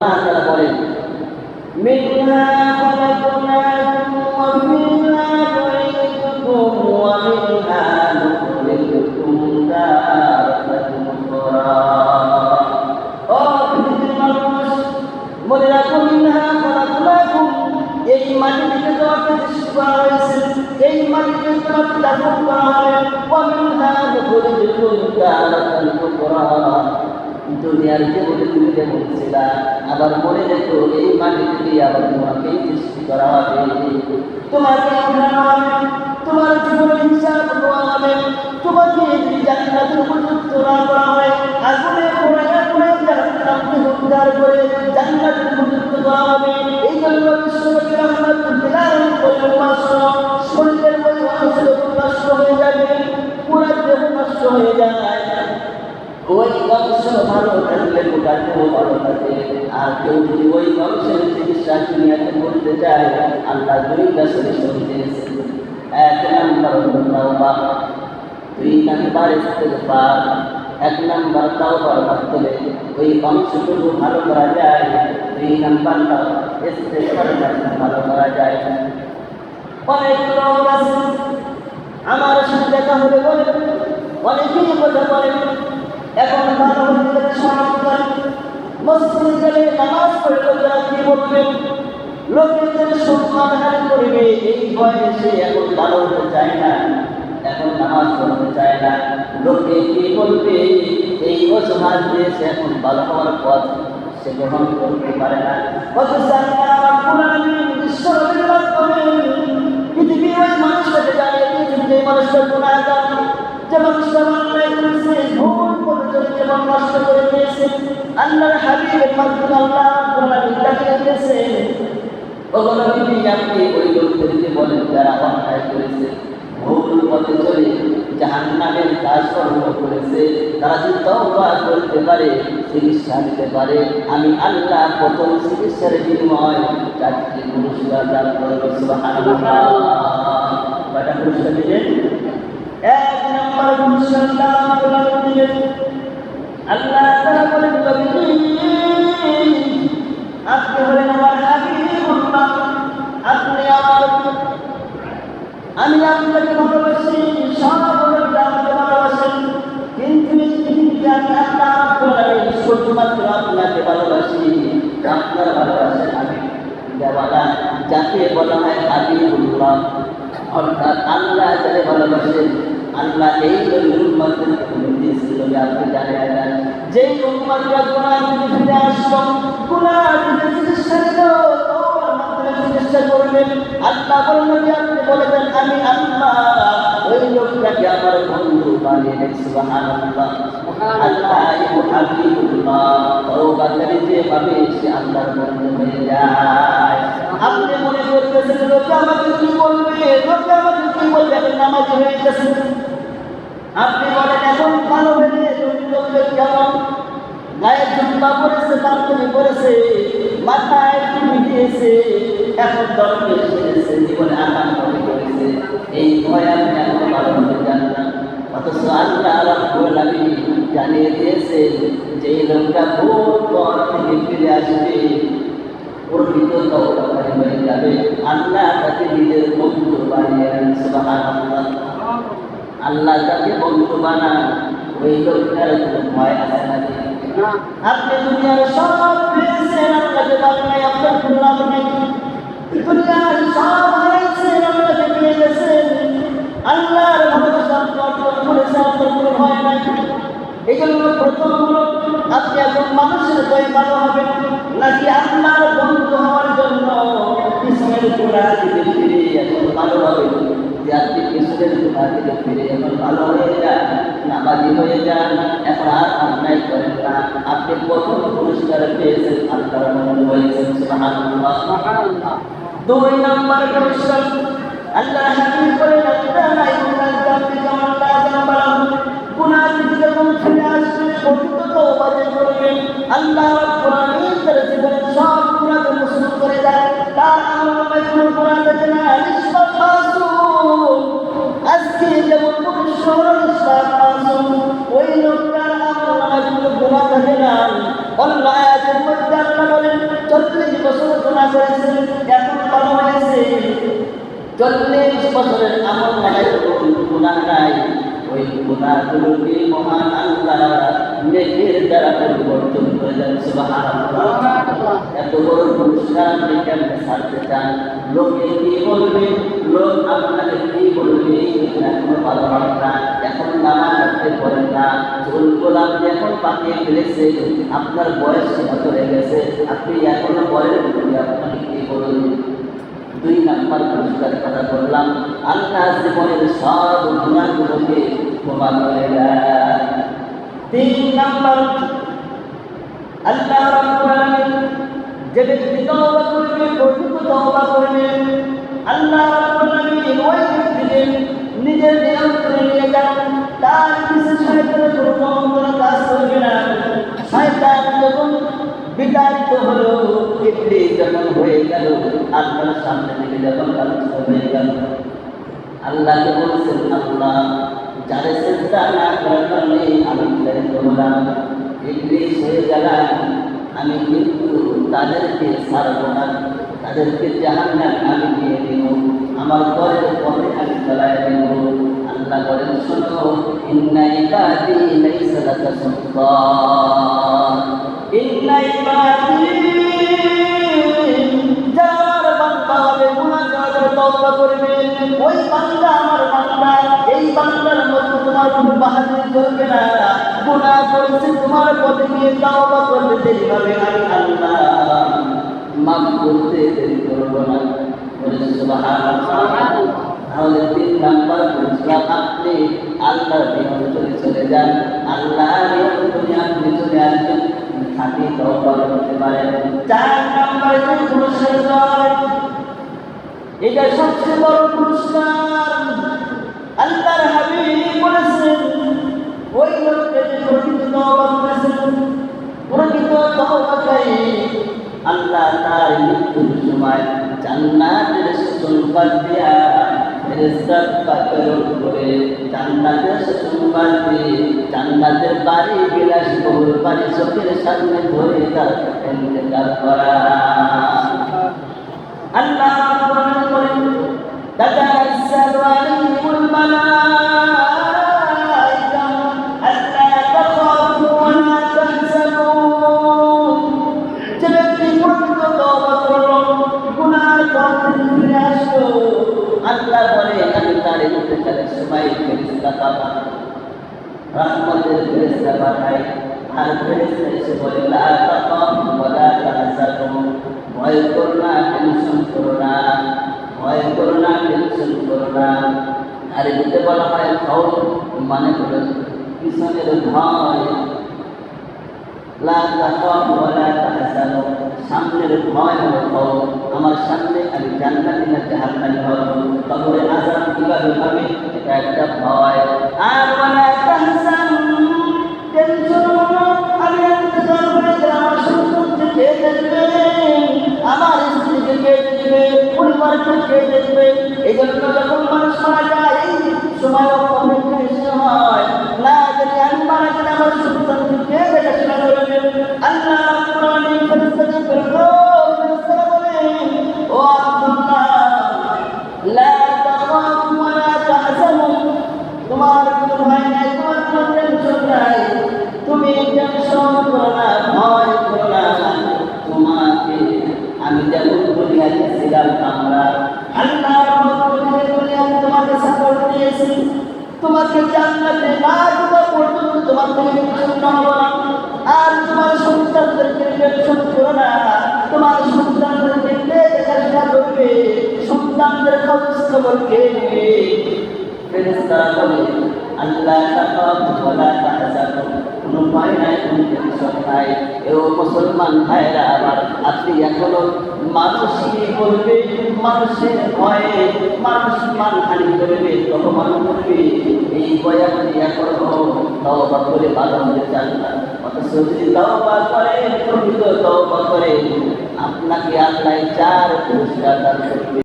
তারা বলেন মিনহা খালাকনাকুম ওয়া ফিহা নুঈদুকুম ওয়া মিনহা নুখরিজুকুম তারাতান উখরা। ও পৃথিবীর মানুষ, মনে রাখো মিনহা খালাকনাকুম, এই মাটি থেকে তোমাকে সৃষ্টি করা হয়েছে, এই মাটিতে তোমাকে দাফন করা হবে। ওয়া মিনহা নুখরিজুকুম তারাতান উখরা। দুনিয়ার জীবনে তুমি যেমন ছিলা, আবার মনে রেখো এই মাটি থেকে আবার তোমাকে সৃষ্টি করা হবে, তোমাকে উঠানো হবে, তোমার জীবনের হিসাব দেওয়া হবে। তোমাকে যদি জান্নাতের উপযুক্ত না করা হয়, আগুনে পোড়াইয়া জাহান্নামকে উদ্ধার করে জান্নাতের উপযুক্ত করা হবে। এই জন্য বিশ্বনবী রাহমাতুল্লিল আলাইহি বলেন, শরীরের ওই অংশ নষ্ট হয়ে যাবে, পুরো দেহ নষ্ট হয়ে যায়, ওই অংশ ভালো থাকলে গোটাতেও ভালো থাকে। আর কেউ যদি ওই অংশের চিকিৎসা দুনিয়াতে করতে চায়, আল্লাহ দুইটা সলিউশন দিয়েছেন। এক নাম্বার হলো তাওবা, দুই নাম্বার ইস্তিগফার। এক নাম্বার তাওবার মাধ্যমে ওই অংশটুকু ভালো করা যায়, দুই নাম্বারটা ইস্তিগফারের মাধ্যমে ভালো করা যায়। অনেক লোক আছে আমার সাথে দেখা হলে বলে, অনেকেই কথা বলে এখন ভালো হতে সমাপ্তার মসজিদে গেলে নামাজ পড়লে তারা কি বলবেন, লোকেদের সম্মান হানি করবে, এই বয়সে এখন ভালো হতে চায় না, এখন নামাজ পড়তে চায় না, লোকে কি বলবে, এই অজুহাত দিয়ে সে এখন ভালো হওয়ার পথ সে গ্রহণ করতে পারে না। অথচ আমার কোরআন বিশ্বনবীর মাধ্যমে পৃথিবীর ওই মানুষটাকে জানিয়ে দিয়েছেন যে মানুষটা গুনাহগার, যে মানুষটা অন্যায় করেছে, ভুল পরিচয় যেমন নষ্ট করে দিয়েছে, আল্লাহর হাবিবের মাধ্যমে আল্লাহ কোরআন জানিয়ে দিয়েছেন, ওগুলো যদি আপনি ওই লোকদেরকে বলেন যারা অন্যায় করেছে, ভুল পথে চলে জাহান্নামের কাজকর্ম করেছে, তারা যদি তওবা করতে পারে, চিকিৎসা নিতে পারে, আমি আল্লাহ প্রথম চিকিৎসার বিনিময় 4টি পুরস্কার দান করব। সুবহানাল্লাহ। কয়টা পুরস্কার দিবেন? এক নম্বর পুরস্কার আল্লাহ দিবেন, আল্লাহ তাআলা বলেন আপনি হলেন আমার হাবিবুল্লাহ, আপনি আমার, আমি আপনাকে ভালোবাসি, সব লোকরা আমাকে ভালোবাসেন, কিন্তু এই পৃথিবীতে আমি আল্লাহ শুধুমাত্র আপনাকে ভালোবাসি, আপনার ভালোবাসেন আমি দেওয়ালা, যাকে বলা হয় হাবিবুল্লাহ, অর্থাৎ আল্লাহ যাকে ভালোবাসেন। আল্লাহ এই উম্মতকে দিয়েছিল যে আপনি জানেন না, যেই উম্মতরা গুনাহ থেকে ফিরে আসলো, গুনাহ থেকে চিকিৎসা নিল, তওবার মাধ্যমে চিকিৎসা করবেন, আল্লাহ বললেন যে আপনি বলেছেন আমি আল্লাহ ওই লোকটাকে আমার বন্ধু বানিয়ে নেন। সুবহানাল্লাহ। আল্লাহ হাবিবুল্লাহ, তওবাকারী যে পাবে সে আল্লাহর বন্ধু হয়ে যায়। আপনি মনে করতেছেন লোকে আমাকে কি বলবে, লোকে আমাকে কি বলবে, আপনি নামাজি হয়ে গেছেন, আপনি বলেন এখন ভালো হয়ে লোকদের কেমন গায়ে জুব্বা পরেছে, পাঞ্জাবি পরেছে, মাথায় টুপি দিয়েছে, এখন দলকে এসেছে, জীবনে আকাঙ্ক্ষা করেছে, এই ভয় আপনি এখন ভালো হতে চান না। অথচ আল্লাহ রাব্বুল আলামিন জানিয়ে দিয়েছে যে এই লোকটা ভোর পর থেকে ফিরে আসবে, প্রকৃত তওবাকারী হয়ে যাবে, আল্লাহ তাকে নিজের বন্ধু বানিয়ে নেন। সুবহানাল্লাহ। আল্লাহ তাকে বন্ধু বানান, ওই লোকটার কোনো ভয় আছে নাকি? আপনি দুনিয়ার সব পেয়েছেন, আল্লাহকে বানাই আপনার কোনো লাভ নেই, দুনিয়ার সব হারাইছেন, আল্লাহকে পেয়ে গেছেন, আল্লাহর ভালোবাসা আপনি অর্জন করেছেন, আপনার কোনো ভয় নাই। এই জন্য প্রথম হলো আপনি এখন মানুষের ভয়ে ভালো হবেন নাকি আপনার বন্ধু হওয়ার জন্য পিছনের গোড়া দিকে ফিরে এখন ভালো হবেন। যে আপনি পিছনের গোড়া দিকে ফিরে এখন ভালো হয়ে যান, নামাজি হয়ে যান, এখন আর অন্যায় করেন না, আপনি প্রথম পুরস্কার পেয়েছেন, আল্লাহর বন্ধু হয়েছেন। সুবহানাল্লাহ। দুই নম্বর পুরস্কার আল্লাহ হাকিম বলেন আল্লাহ ইন্নাল জান্নাতা ওয়াল জান্নাত, গুনাহ থেকে যখন ফিরে আসবেন প্রকৃত তওবা করবেন, আল্লাহ রাব্বুল আলামিন তার জীবনের সব গুনাহকে মুছে করে দেন, তার আমলনামায় কোনো গুনাহ থাকে না। ইসলাম মাসুম, আজকে যেমন পবিত্র ইসলাম মাসুম, ওই লোকটার আমলনামায় কোনো গুনাহ থাকে না। আল্লাহ আয়াতের মধ্যে আল্লাহ বলেন গুনাহ করেছেন, এখন বড় হয়েছে, 40 বছরের আমল নামায় গুনাহ নাই, ওই গুনাহগুলোকে মহান আল্লাহ নেকের দ্বারা পরিবর্তন করে দেন। সুবহানাল্লাহ। এত বড় পুরস্কার আপনি কেমনে ছাড়তে চান? লোকে কি বলবে, লোক আপনাকে কি বলবে, এখনো ভালো হবে না, এখন নামাজ পড়তে পারেন না, চুলগুলো আপনি এখন পাকিয়ে ফেলেছেন, আপনার বয়স সীমা চলে গেছে, আপনি এখনো বলেন আপনাকে কি বলবে? 2 নাম্বার পুরস্কারের কথা বললাম, আল্লাহ জীবনের সব গুনাহগুলোকে ক্ষমা করে দেন। 3 নাম্বার, আল্লাহ রাব্বুল আলামিন যে ব্যক্তি তওবা করবে, প্রকৃত তওবা করবে, আল্লাহ রাব্বুল আলামিন ওই ব্যক্তিকে নিজের নিয়ন্ত্রণে নিয়ে যান, তার কিছু শয়তানের কোনো কাজ করবে না। শয়তান যখন বিতাড়িত হলো, ইবলীস যখন হয়ে গেল, আল্লাহর সামনে থেকে যখন আলোচিত হয়ে গেল, আল্লাহকে বলছেন, আল্লাহ যারা সিজদা না করার কারণে আমি বিতাড়িত হলাম, ইবলীস হয়ে গেলাম, আমি কিন্তু তাদেরকে ছাড়ব না, তাদেরকে জাহান্নামে আমি দিয়ে দেব, আমার ঘরের পথে আমি চালায় দেব। আল্লাহ বলেন, শোনো, ইন্না ইবাদি লাইসা লাকা সুলতান, ইন্না ইবাদি, যার বান্দা হবে গুনাহগার তওবা করবে, ওই বান্দা আমার বান্দা, এই বান্দার মধ্যে তোমার কোনো বাহাদুরি চলবে না, গুনাহ করেছে তোমার পথে গিয়ে তওবা করতে দেরি হবে, আমি আল্লাহ মাফ করতে দেরি করব না। বলে সুবহানাল্লাহ। তাহলে 3 নাম্বার পুরস্কার, আপনি আল্লাহর নিয়ন্ত্রণে চলে যান, আল্লাহর নিয়ন্ত্রণে আপনি চলে আসবেন, খাঁটি তওবা করতে পারেন। 4 নাম্বারে যে পুরস্কার দেয়, এটা সবচেয়ে বড় পুরস্কার। আল্লাহর হাবিব বলেছেন, ওই লোককে যে প্রকৃত তওবা করেছেন, প্রকৃত তওবাকারী, আল্লাহ তার মৃত্যুর সময় জান্নাতের সুসংবাদ দিয়া ফেরেশতা পাকের উপরে জান্নাতের সুসংবাদ দিয়ে জান্নাতের বাড়ি বিলাসবহুল বাড়ি চোখের সামনে ধরে তার ইন্তেকাল করা। আল্লাহ বলেন, তাতানাজ্জালু আলাইহিমুল মালায়েকা আল্লা তাখাফু ওয়া লা তাহজানু, যে ব্যক্তি প্রকৃত তওবা করলো, গুনার পথ থেকে ফিরে আসলো, আল্লাহ বলে আমি তার ইন্তেকালের সময় ফেরেশতা পাঠাই, রহমতের ফেরেশতা পাঠাই, আর ফেরেশতা এসে বলে, লা তাখাফু ওয়া লা তাহজানু, ভয় করো না, টেনশন করো না, ভয় করো না, টেনশন করো না। আর এতে বলা হয় খাউফ, মানে হলো পিছনের ভয়, লা তাখাফু ওয়া লা তাহজানু, সামনের ভয় হলো খাউফ, আমার সামনে আমি জান্নাতি না জাহান্নামী হব, কবরে আযাব কিভাবে হবে, এটা একটা ভয়। আর ওয়া লা তাহজানু, টেনশন হলো আমি ইন্তেকাল হয়ে গেলে আমার সন্তানকে কে দেখবে, আমার স্ত্রীকে কে দেখবে, পরিবারকে কে দেখবে। এই জন্য যখন মানুষ মারা যায়, এই সময় অপেক্ষায় সময় না, যদি আমি মারা গেলে আমার সন্তানকে কে দেখাশোনা করবে। আল্লাহ রাব্বুল আলামিন ফেরেশতাকে বলেন, ও আব্দুল্লাহ, লা তাখাফু ওয়া লা তাহজানু, তোমার কোনো ভয় নাই, তোমার কোনো টেনশন নাই, তুমি টেনশন করো না, ভয় করো না, তোমাকে আমি যেমন দুনিয়াতে ছিলাম, আমরা আল্লাহর রহমতে দুনিয়াতে তোমাকে সাপোর্ট দিয়েছি, তোমাকে জান্নাতে না ঢোকা পর্যন্ত তোমার থেকে টেনশন হব না। আর তোমার সন্তানদেরকে টেনশন করো না, তোমার সন্তানদেরকে কে দেখাশোনা করবে, সন্তানদের খবর কে নেবে। ফেরেশতা বলে, আল্লাহ তাখাফু ওয়া লা তাহজানু, কোনো ভয় নাই, কোনো টেনশন নাই। এও মুসলমান ভাইরা আমার, আপনি এখনো মানুষ কি করবে, মানুষের ভয়ে মানুষ মানহানি করবে, অপমান করবে, এই ভয়ে আপনি এখনো তওবা করে ভালো হতে চান না। অথচ যদি তওবা করে, প্রকৃত তওবা করে, আপনাকে আল্লাহ 4 পুরস্কার দান করবে।